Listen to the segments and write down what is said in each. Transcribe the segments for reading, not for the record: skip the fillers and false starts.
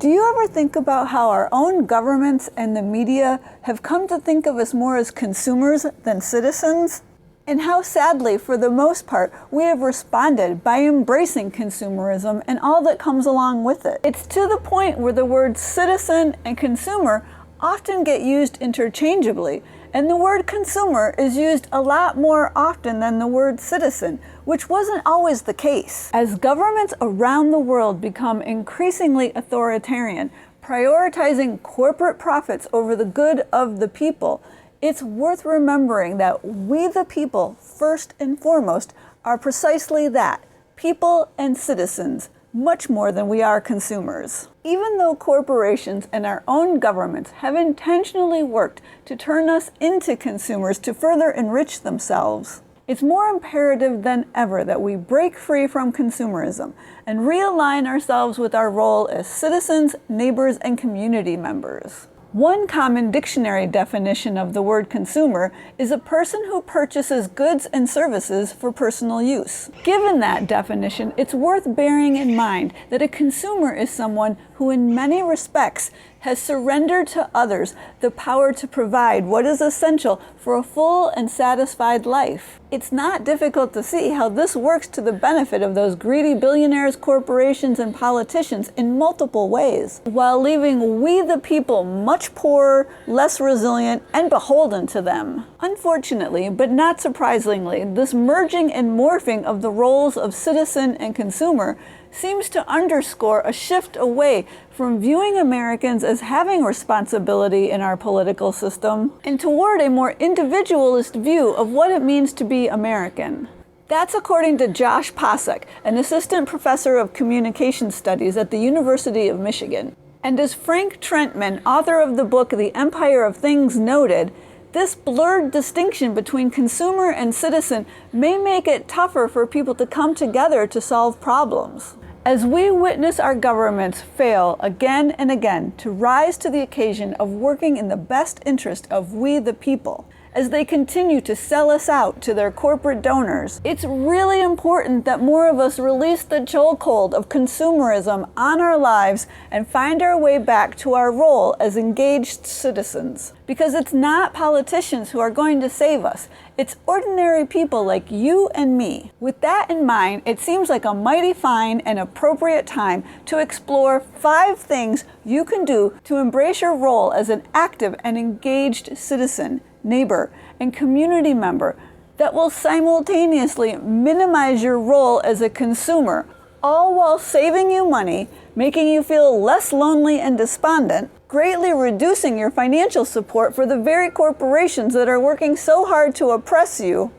Do you ever think about how our own governments and the media have come to think of us more as consumers than citizens? And how sadly, for the most part, we have responded by embracing consumerism and all that comes along with it. It's to the point where the words citizen and consumer often get used interchangeably, and the word consumer is used a lot more often than the word citizen, which wasn't always the case. As governments around the world become increasingly authoritarian, prioritizing corporate profits over the good of the people, it's worth remembering that we the people, first and foremost, are precisely that, people and citizens, much more than we are consumers. Even though corporations and our own governments have intentionally worked to turn us into consumers to further enrich themselves, it's more imperative than ever that we break free from consumerism and realign ourselves with our role as citizens, neighbors, and community members. One common dictionary definition of the word consumer is a person who purchases goods and services for personal use. Given that definition, it's worth bearing in mind that a consumer is someone who in many respects has surrendered to others the power to provide what is essential for a full and satisfied life. It's not difficult to see how this works to the benefit of those greedy billionaires, corporations, and politicians in multiple ways, while leaving we the people much poorer, less resilient, and beholden to them. Unfortunately, but not surprisingly, this merging and morphing of the roles of citizen and consumer seems to underscore a shift away from viewing Americans as having responsibility in our political system and toward a more individualist view of what it means to be American. That's according to Josh Pasek, an assistant professor of communication studies at the University of Michigan. And as Frank Trentman, author of the book The Empire of Things, noted, this blurred distinction between consumer and citizen may make it tougher for people to come together to solve problems. As we witness our governments fail again and again to rise to the occasion of working in the best interest of we the people, as they continue to sell us out to their corporate donors, it's really important that more of us release the chokehold of consumerism on our lives and find our way back to our role as engaged citizens. Because it's not politicians who are going to save us. It's ordinary people like you and me. With that in mind, it seems like a mighty fine and appropriate time to explore 5 things you can do to embrace your role as an active and engaged citizen, neighbor, and community member that will simultaneously minimize your role as a consumer, all while saving you money, making you feel less lonely and despondent, greatly reducing your financial support for the very corporations that are working so hard to oppress you,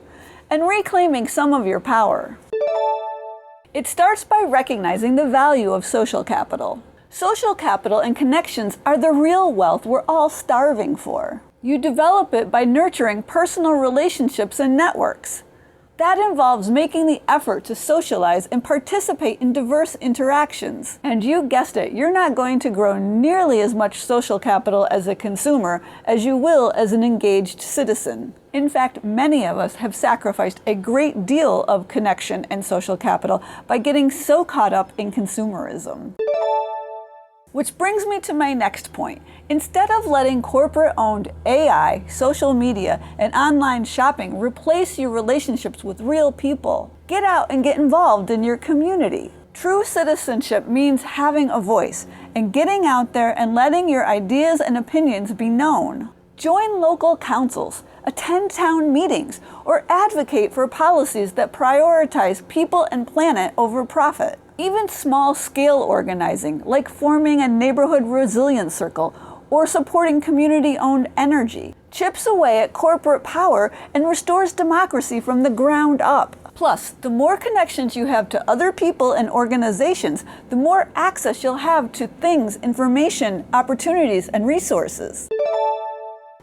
and reclaiming some of your power. It starts by recognizing the value of social capital. Social capital and connections are the real wealth we're all starving for. You develop it by nurturing personal relationships and networks. That involves making the effort to socialize and participate in diverse interactions. And you guessed it, you're not going to grow nearly as much social capital as a consumer as you will as an engaged citizen. In fact, many of us have sacrificed a great deal of connection and social capital by getting so caught up in consumerism. Which brings me to my next point. Instead of letting corporate-owned AI, social media, and online shopping replace your relationships with real people, get out and get involved in your community. True citizenship means having a voice and getting out there and letting your ideas and opinions be known. Join local councils, attend town meetings, or advocate for policies that prioritize people and planet over profit. Even small-scale organizing, like forming a neighborhood resilience circle or supporting community-owned energy, chips away at corporate power and restores democracy from the ground up. Plus, the more connections you have to other people and organizations, the more access you'll have to things, information, opportunities, and resources.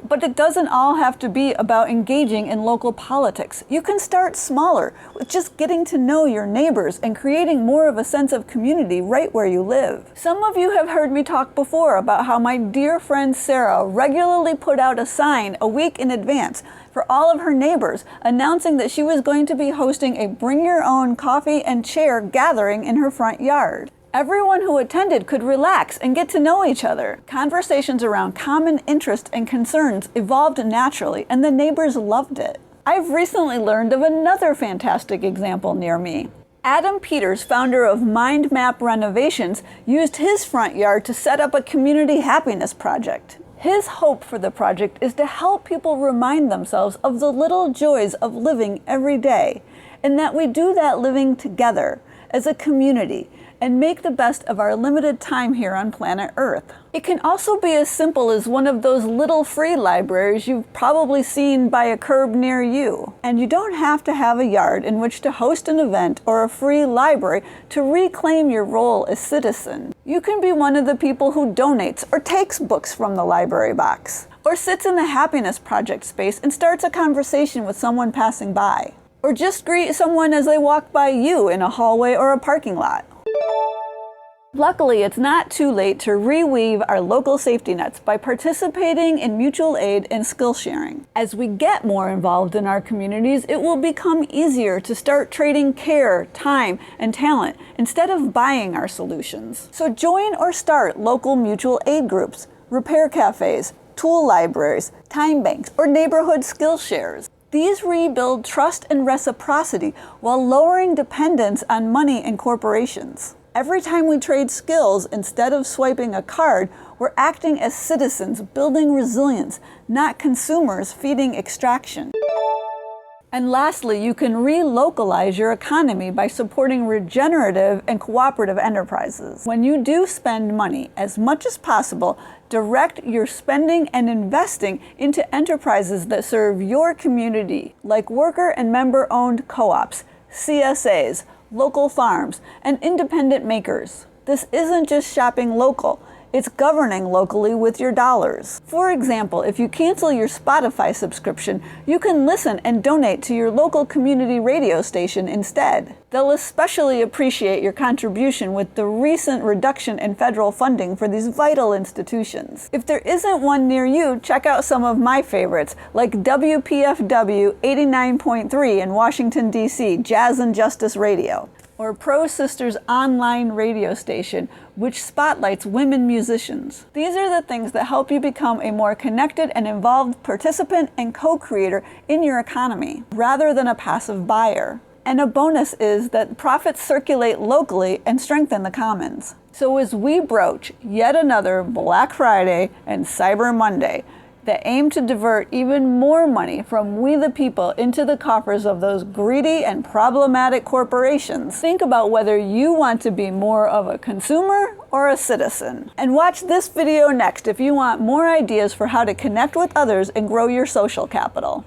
But it doesn't all have to be about engaging in local politics. You can start smaller, with just getting to know your neighbors and creating more of a sense of community right where you live. Some of you have heard me talk before about how my dear friend Sarah regularly put out a sign a week in advance for all of her neighbors, announcing that she was going to be hosting a bring your own coffee and chair gathering in her front yard. Everyone who attended could relax and get to know each other. Conversations around common interests and concerns evolved naturally, and the neighbors loved it. I've recently learned of another fantastic example near me. Adam Peters, founder of Mind Map Renovations, used his front yard to set up a community happiness project. His hope for the project is to help people remind themselves of the little joys of living every day, and that we do that living together as a community and make the best of our limited time here on planet Earth. It can also be as simple as one of those little free libraries you've probably seen by a curb near you. And you don't have to have a yard in which to host an event or a free library to reclaim your role as citizen. You can be one of the people who donates or takes books from the library box, or sits in the Happiness Project space and starts a conversation with someone passing by, or just greet someone as they walk by you in a hallway or a parking lot. Luckily, it's not too late to reweave our local safety nets by participating in mutual aid and skill sharing. As we get more involved in our communities, it will become easier to start trading care, time, and talent instead of buying our solutions. So join or start local mutual aid groups, repair cafes, tool libraries, time banks, or neighborhood skill shares. These rebuild trust and reciprocity while lowering dependence on money and corporations. Every time we trade skills instead of swiping a card, we're acting as citizens, building resilience, not consumers feeding extraction. And lastly, you can relocalize your economy by supporting regenerative and cooperative enterprises. When you do spend money, as much as possible, direct your spending and investing into enterprises that serve your community, like worker and member-owned co-ops, CSAs, local farms, and independent makers. This isn't just shopping local, it's governing locally with your dollars. For example, if you cancel your Spotify subscription, you can listen and donate to your local community radio station instead. They'll especially appreciate your contribution with the recent reduction in federal funding for these vital institutions. If there isn't one near you, check out some of my favorites, like WPFW 89.3 in Washington, D.C., Jazz and Justice Radio, or Pro Sisters online radio station, which spotlights women musicians. These are the things that help you become a more connected and involved participant and co-creator in your economy, rather than a passive buyer. And a bonus is that profits circulate locally and strengthen the commons. So as we broach yet another Black Friday and Cyber Monday that aim to divert even more money from we the people into the coffers of those greedy and problematic corporations, think about whether you want to be more of a consumer or a citizen. And watch this video next if you want more ideas for how to connect with others and grow your social capital.